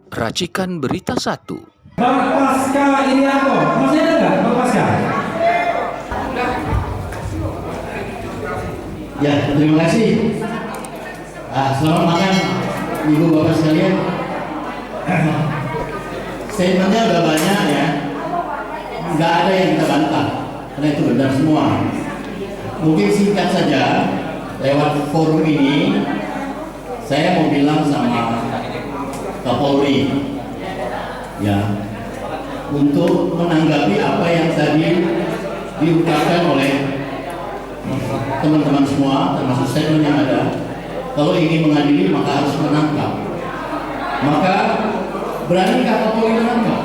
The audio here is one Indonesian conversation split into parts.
Racikan Berita 1. Bang Pasca Irianto, masih ada nggak Bang Pasca? Ya, terima kasih. Selamat malam, Ibu Bapak sekalian. Statementnya udah banyak ya, nggak ada yang kita bantah, karena itu benar semua. Mungkin singkat saja, lewat forum ini, saya mau bilang sama Kapolri, ya, untuk menanggapi apa yang tadi diungkapkan oleh teman-teman semua, termasuk statement yang ada. Kalau ingin mengadili maka harus menangkap. Maka beranikah Kapolri menangkap?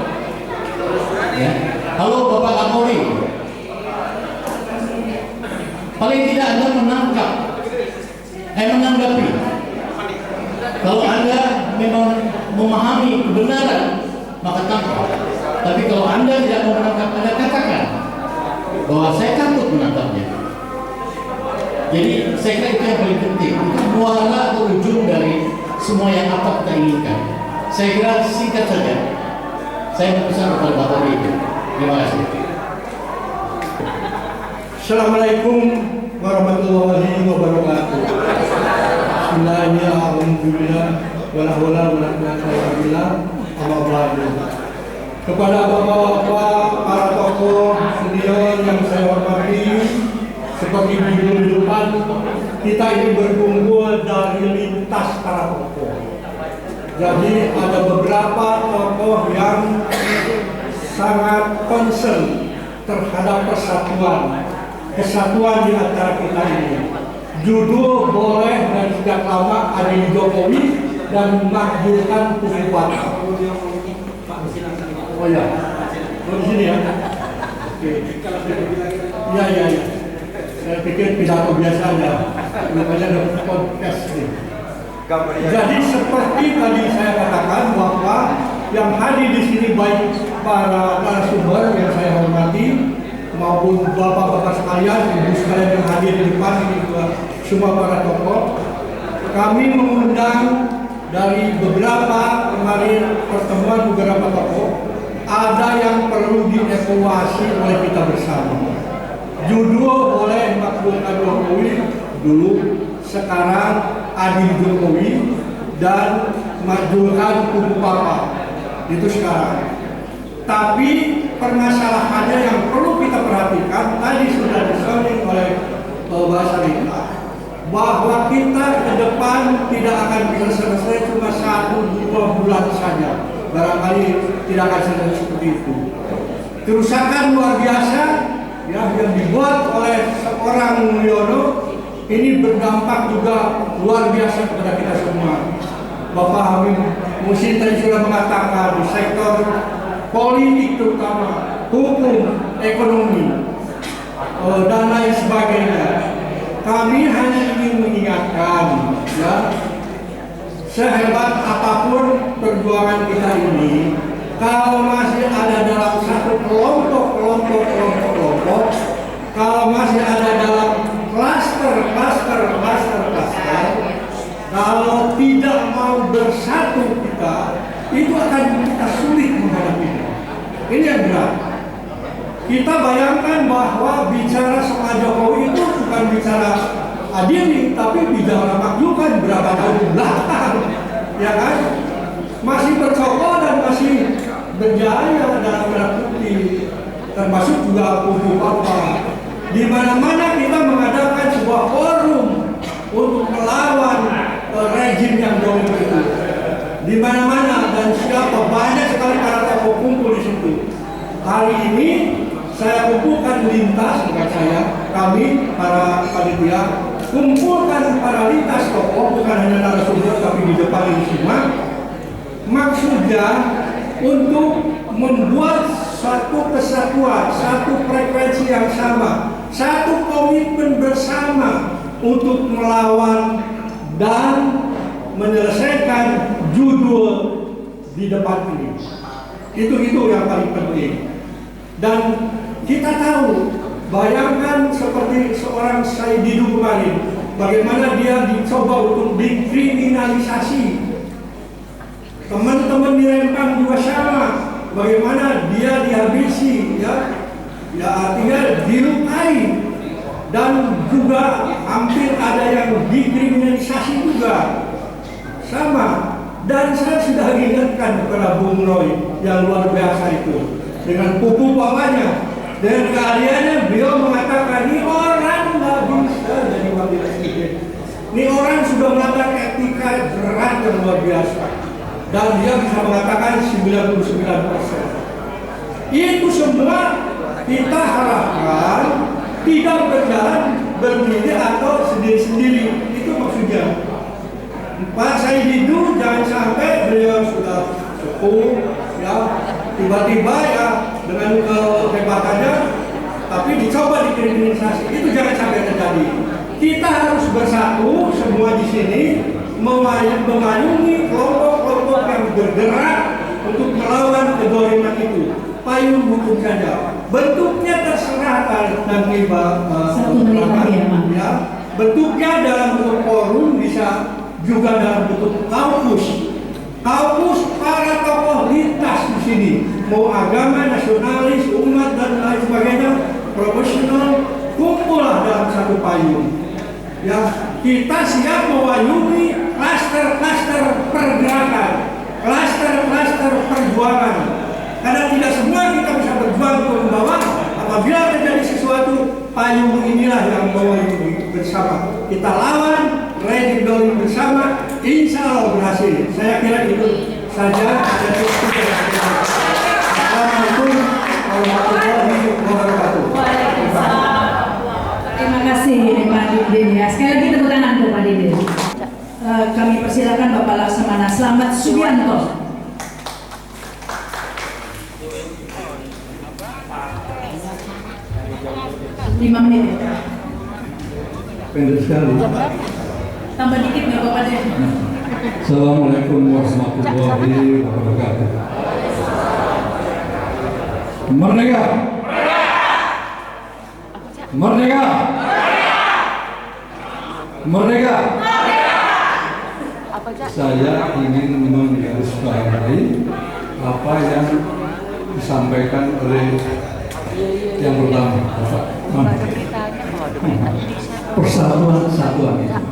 Ya. Halo Bapak Kapolri, paling tidak Anda menanggapi. Kalau Anda memang memahami kebenaran, maka tangkap. Tapi kalau Anda tidak mau menangkap, Anda katakan bahwa saya takut menangkapnya. Jadi saya kira itu yang paling penting, itu muara atau ujung dari semua yang apa kita inginkan. Saya kira singkat saja, saya berpesan kepada Bapak itu. Terima kasih. Assalamualaikum warahmatullahi wabarakatuh. Bismillahirrahmanirrahim. Wala haula wala quwwata illa billah. Kepada bapak-bapak, para tokoh senior yang saya hormati, seperti judul di depan, kita ini berkumpul dari lintas para tokoh. Jadi ada beberapa tokoh yang sangat concern terhadap kesatuan di antara kita ini. Judul boleh dan sejak lama ada di Jokowi dan memakjurkan Kufubat. Oh ya, di sini ya. Oke. Ya. Saya pikir pidato biasa aja. Makanya ada podcast nih. Jadi seperti tadi saya katakan bahwa yang hadir di sini baik para narasumber yang saya hormati maupun bapak-bapak sekalian, ibu sekalian yang hadir di depan ini juga semua para tokoh. Kami mengundang dari beberapa kemarin pertemuan beberapa tokoh, ada yang perlu dievaluasi oleh kita bersama. Judul boleh makbulkan Jokowi dulu, sekarang adil Jokowi dan makbulkan kubu papa. Itu sekarang. Tapi permasalahannya yang perlu kita perhatikan tadi sudah disoning oleh bahasa kita, bahwa kita ke depan tidak akan bisa selesai cuma 1-2 bulan saja. Barangkali tidak akan selesai seperti itu. Kerusakan luar biasa ya yang dibuat oleh seorang Mulyono ini berdampak juga luar biasa kepada kita semua. Bapak Habib Muhsin tadi sudah mengatakan di sektor politik terutama, hukum, ekonomi, dan lain sebagainya. Kami hanya ingin mengingatkan, ya, sehebat apapun perjuangan kita ini, kalau masih ada dalam satu kelompok, kalau masih ada dalam klaster, kalau tidak mau bersatu kita, itu akan kita sulit menghadapinya. Ini yang berat. Kita bayangkan bahwa bicara soal Jokowi itu bukan bicara adili, tapi bicara maklukan berapa tahun belakang, ya kan? Masih bercokol dan masih berjaya dalam bukti, termasuk juga kubu papa. Di mana-mana kita mengadakan sebuah forum untuk melawan rejim yang dolim itu. Di mana-mana dan siapa banyak sekali para tokoh kumpul di situ. Hari ini saya kumpulkan lintas, bukan saya, kami para panitia kumpulkan para lintas tokoh, bukan hanya narasumber tapi di depan ini semua. Maksudnya untuk membuat satu kesatuan, satu frekuensi yang sama, satu komitmen bersama untuk melawan dan menyelesaikan judul di depan ini. Itu yang paling penting. Dan kita tahu, bayangkan seperti seorang Said Didu kemarin, bagaimana dia dicoba untuk dikriminalisasi Teman-teman di Rempang juga sama. Bagaimana dia dihabisi, ya artinya dilukai, dan juga hampir ada yang dikriminalisasi juga. Sama. Dan saya sudah ingatkan kepada Bung Roy yang luar biasa itu dengan pupu papanya, dengan keahliannya beliau mengatakan ini orang nggak bisa jadi wakil presiden. Ini orang sudah melanggar etika berat dan luar biasa, dan dia bisa mengatakan 99%. Itu semua kita harapkan tidak berjalan berdiri atau sendiri-sendiri. Itu maksudnya. Pak Said itu jangan sampai beliau sudah sepuh, ya tiba-tiba ya dengan kehebatannya, tapi dicoba dikriminalisasi. Itu jangan sampai terjadi. Kita harus bersatu semua di sini memayungi kelompok-kelompok yang bergerak untuk melawan kedoliman itu. Payung hukum saja. Bentuknya terserah nanti Pak. Ya. Bentuknya dalam bentuk forum bisa juga dalam bentuk kampus para tokoh lintas di sini, mau agama, nasionalis, umat dan lain sebagainya, profesional, kumpullah dalam satu payung. Ya, kita siap mewayungi klaster-klaster pergerakan, klaster-klaster perjuangan. Karena tidak semua kita bisa berjuang untuk membawa. Apabila terjadi sesuatu, payung inilah yang mewayungi bersama. Kita lawan, ready doing bersama, insya Allah berhasil. Saya kira itu saja. Assalamualaikum warahmatullahi wabarakatuh. Terima kasih Pak Didin ya. Sekali lagi tepuk tangan untuk Pak Didin. Kami persilakan Bapak Laksamana Slamet Subianto. Lima menit ya. Pendek sekali. Tambah dikit nggak Bapak deh. Assalamualaikum warahmatullahi wabarakatuh. Merdeka! Merdeka! Merdeka! Saya ingin menggarisbawahi apa yang disampaikan oleh yang pertama, Bapak. Persatuan itu.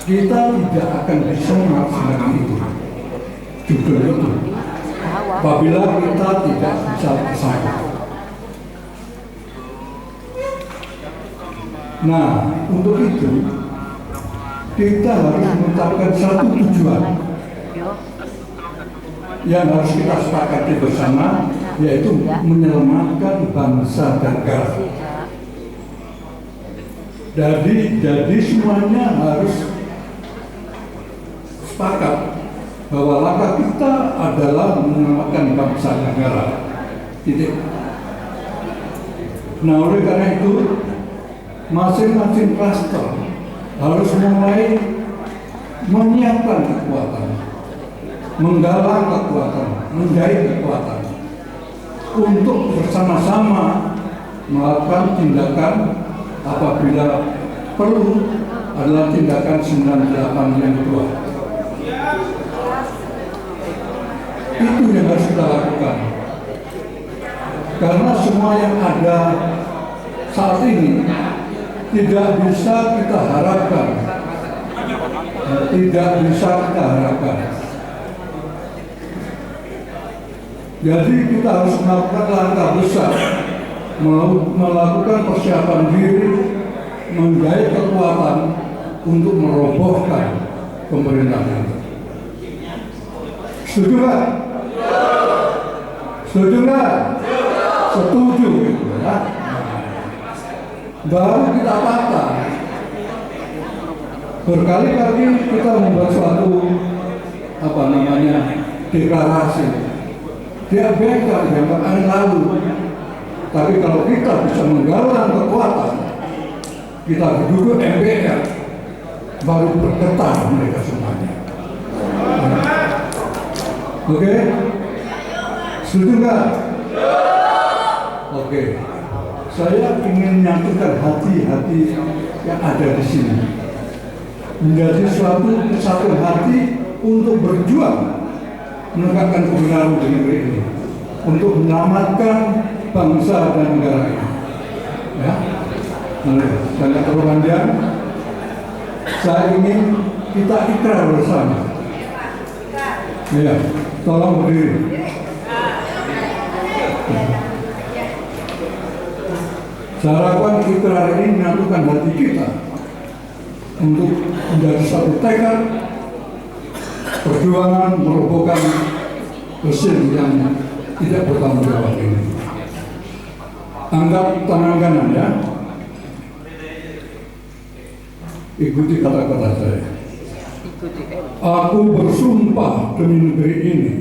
Kita tidak akan bisa melaksanakan itu. Judul itu. Apabila kita tidak bisa bersatu. Nah, untuk itu kita harus menetapkan satu tujuan yang harus kita sepakati bersama, yaitu menyelamatkan bangsa dan negara. Jadi semuanya harus sepakat bahwa langkah kita adalah menyelamatkan bangsa dan negara. Titik. Nah, oleh karena itu masing-masing klaster harus mulai menyiapkan kekuatan, menggalang kekuatan, menjahit kekuatan untuk bersama-sama melakukan tindakan apabila perlu adalah tindakan 98 yang kedua. Itu yang harus kita lakukan. Karena semua yang ada saat ini tidak bisa kita harapkan. Tidak bisa kita harapkan. Jadi kita harus melakukan langkah besar, melakukan persiapan diri, menggait kekuatan untuk merobohkan pemerintahan. Setuju nggak? Setuju nggak? Setuju, ya. Baru kita tata. Berkali-kali kita membuat suatu deklarasi. Diabaikan yang akan lalu. Tapi kalau kita bisa menggalang kekuatan, kita duduk MPR, baru bergetar mereka semuanya. Oke? Setuju nggak? Oke. Saya ingin menyatukan hati-hati yang ada di sini. menjadi suatu kesatuan hati untuk berjuang menegakkan kebenaran di negeri ini, untuk menyelamatkan bangsa dan negara ini. Ya, banyak perpanjang. Saya ingin kita ikrar bersama. Ya, tolong berdiri. Saya harapkan ikrar ini menyatukan hati kita untuk menjadi satu tekad perjuangan merobohkan mesin yang tidak bertanggung jawab ini. Angkat tangan kanan ya. Ikuti kata-kata saya. Aku bersumpah demi negeri ini.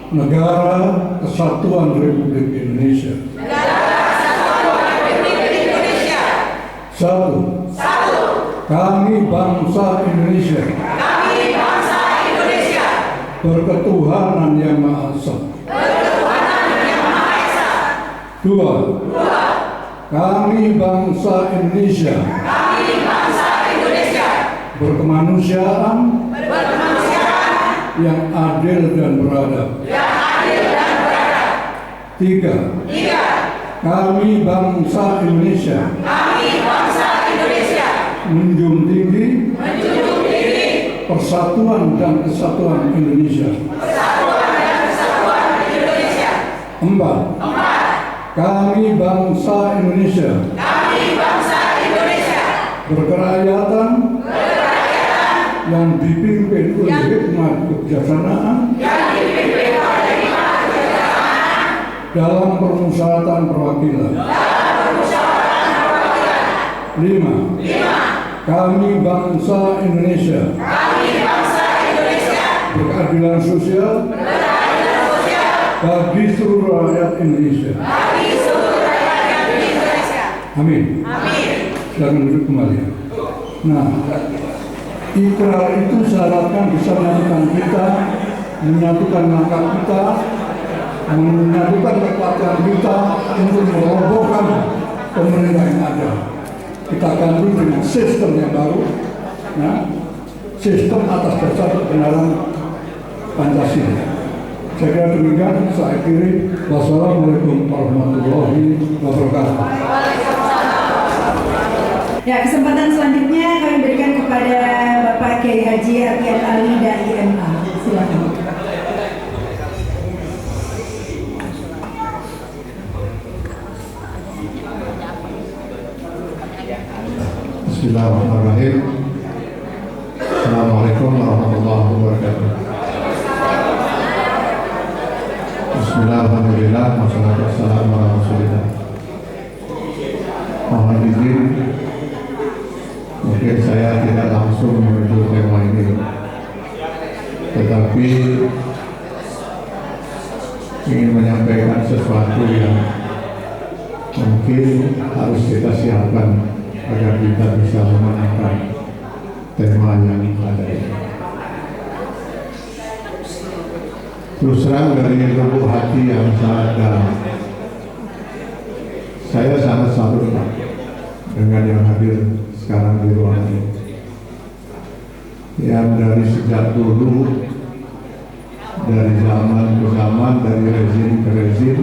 Negara Kesatuan Republik Indonesia. Satu. Kami bangsa Indonesia. Berketuhanan yang Maha Esa. Dua. Kami bangsa Indonesia. Berkemanusiaan. Yang adil dan beradab. Tiga. Kami bangsa Indonesia. Menjunjung tinggi persatuan dan kesatuan Indonesia. Empat. Kami bangsa Indonesia. Berkerakyatan yang dipimpin oleh hikmat kebijaksanaan dalam permusyawaratan perwakilan. Lima. Kami bangsa Indonesia. Berkeadilan sosial bagi seluruh rakyat Indonesia. Amin. Silakan duduk kembali. Nah, ikrar itu saya harapkan bisa menyatukan kita, menyatukan langkah kita, menyatukan kekuatan kita untuk merobohkan pemerintah yang ada. Kita ganti dengan sistem yang baru, ya, sistem atas dasar kebenaran Pancasila. Saya kira demikian. Saya akhiri. Wassalamualaikum warahmatullahi wabarakatuh. Ya, kesempatan selanjutnya kami berikan kepada Bapak Kiai Haji Ardian Ali dari MA. Silakan. Bismillahirrahmanirrahim. Assalamualaikum warahmatullahi wabarakatuh. Bismillahirrahmanirrahim. Wassalatu wassalamu ala Rasulillah. Mohon izin, mungkin saya tidak langsung menuju tema ini, tetapi ingin menyampaikan sesuatu yang mungkin harus kita siapkan agar kita bisa memenangkan tema yang ada ini. Terus terang dari lubuk hati yang sangat dalam, saya sangat salut dengan yang hadir sekarang di ruangan ini, yang dari sejak dulu, dari zaman ke zaman, dari rezim ke rezim,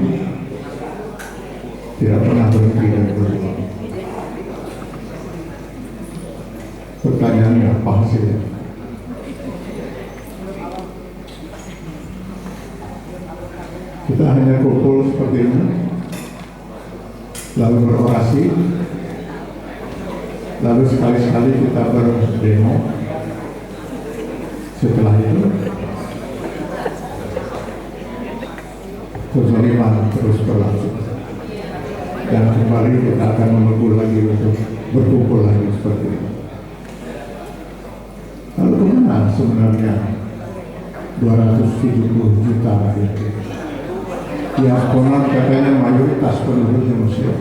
tidak pernah berhenti dan berjuang. Pertanyaannya apa hasilnya? Kita hanya kumpul seperti ini, lalu berorasi, lalu sekali-sekali kita berdemo. Setelah itu kezaliman terus berlangsung, dan kembali kita akan menunggu lagi untuk berkumpul lagi seperti ini. Lalu kemana sebenarnya 270 juta rakyat yang konon katanya mayoritas penduduknya Muslim?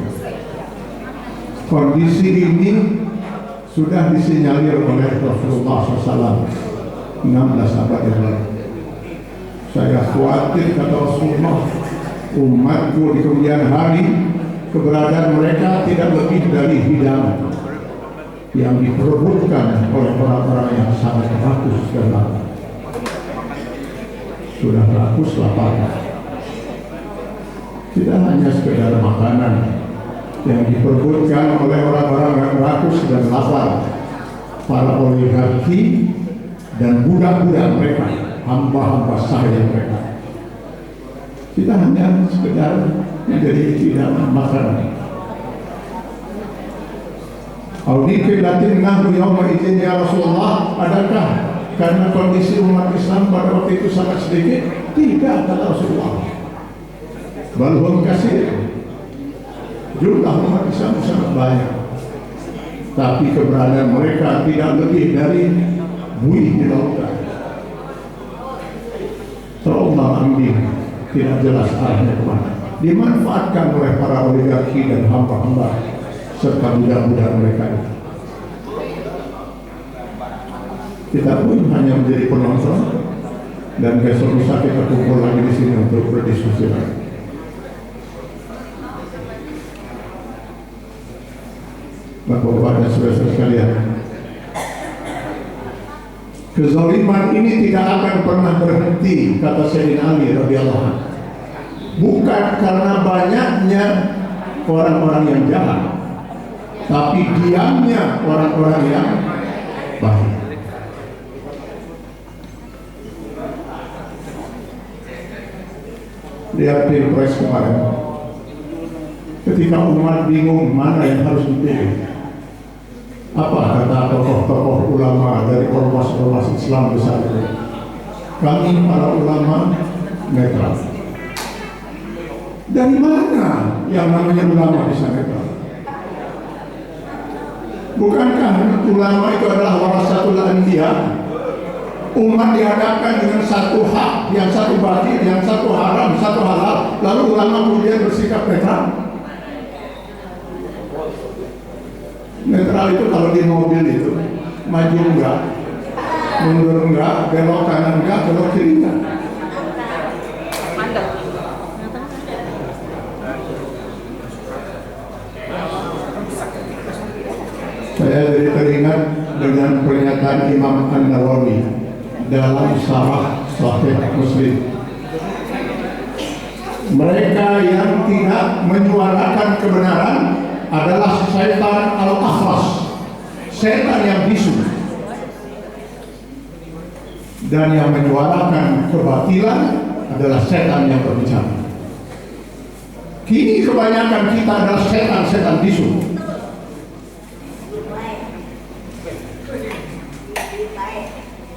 Kondisi ini sudah disinyalir oleh Rasulullah SAW 16 abad yang lalu. Saya khawatir, kata Rasulullah, umatku di kemudian hari keberadaan mereka tidak lebih dari hidangan. yang diperebutkan oleh orang-orang yang sangat rakus dan lapar. Sudah rakus lapar, tidak hanya sekedar makanan yang diperebutkan oleh orang-orang yang rakus dan lapar, para oligarki dan budak-budak mereka, hamba-hamba sahaya mereka. Kita hanya sekedar menjadi tidak makanan. Audikil latin nahdu yawma izin ya Rasulullah, adakah karena kondisi umat Islam pada waktu itu sangat sedikit? Tidak, kata Rasulullah. Balhum kasir, jumlah umat Islam sangat banyak, tapi keberadaan mereka tidak lebih dari buih di lautan. Trauma ambing, tidak jelas arahnya kemana. Dimanfaatkan oleh para oligarki dan hamba-hamba serta budak-budak mereka itu. Kita pun hanya menjadi penonton, dan besok lusa kita kumpul lagi di sini untuk berdiskusi lagi. Bapak-bapak dan saudara sekalian, kezaliman ini tidak akan pernah berhenti, kata Sayyidina Ali radhiyallahu anhu. Bukan karena banyaknya orang-orang yang jahat, tapi diamnya orang-orang yang baik. Lihat pilpres kemarin, ketika umat bingung mana yang harus dipilih, apa kata tokoh-tokoh ulama dari ormas-ormas Islam besar itu? Kami para ulama netral. Dari mana yang namanya ulama bisa netral? Bukankah ulama itu adalah warasatul anbiya? Umat dihadapkan dengan satu hak, yang satu batil, yang satu haram, satu halal, lalu ulama kemudian bersikap netral. Netral itu kalau di mobil itu maju enggak, mundur enggak, belok kanan enggak, belok kiri enggak. Saya jadi teringat dengan pernyataan Imam An-Nawawi dalam Syarah Sahih Muslim. Mereka yang tidak menyuarakan kebenaran adalah setan al-akhras, setan yang bisu, dan yang menyuarakan kebatilan adalah setan yang berbicara. Kini kebanyakan kita adalah setan-setan bisu.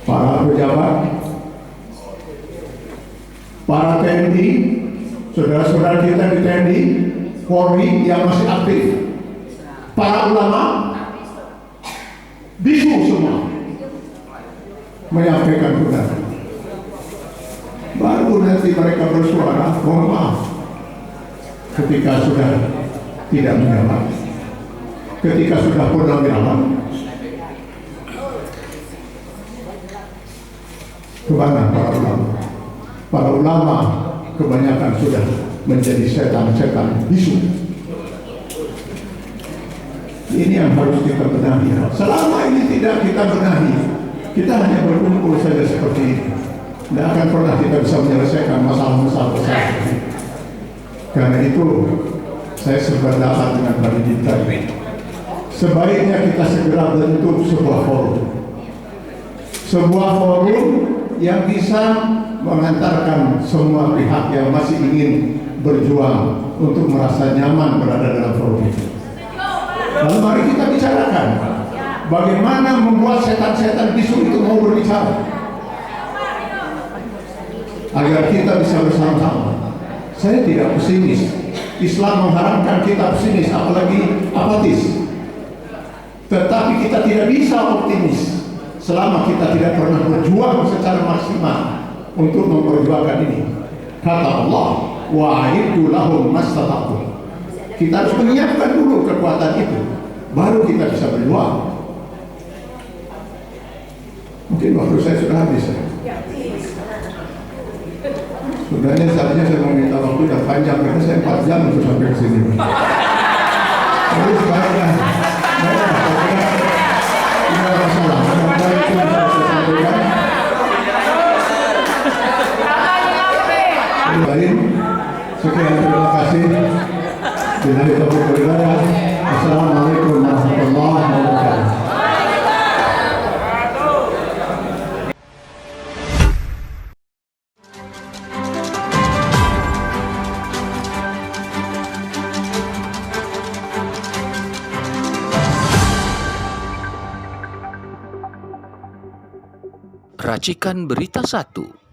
Para pejabat, para TNI, saudara-saudara kita di TNI, Polri yang masih aktif, para ulama, bisu semua menyampaikan kebenaran. Baru nanti mereka bersuara, mohon maaf, ketika sudah tidak menjawab, ketika sudah purnawirawan, kemana para ulama? Para ulama kebanyakan sudah menjadi setan-setan bisu. Ini yang harus kita benahi. Selama ini tidak kita benahi, kita hanya berkumpul saja seperti ini. Tidak akan pernah kita bisa menyelesaikan masalah-masalah besar. Karena itu saya sependapat dengan Pak Didi tadi. Sebaiknya kita segera bentuk sebuah forum yang bisa mengantarkan semua pihak yang masih ingin berjuang untuk merasa nyaman berada dalam forum itu. Lalu mari kita bicarakan bagaimana membuat setan-setan bisu itu mau berbicara, agar kita bisa bersama-sama. Saya tidak pesimis. Islam mengharamkan kita pesimis, apalagi apatis. Tetapi kita tidak bisa optimis selama kita tidak pernah berjuang secara maksimal untuk memperjuangkan ini. Kata Allah, wa'iddu lahum mastata'tum. Kita harus menyiapkan dulu kekuatan itu, baru kita bisa berjuang. Mungkin waktu saya sudah habis. Sebenarnya saatnya saya mau minta waktu udah panjang, karena saya 4 jam untuk sampai ke sini. Terus baiklah. Billahi taufiq wal hidayah. Assalamualaikum warahmatullahi wabarakatuh. Racikan Berita 1.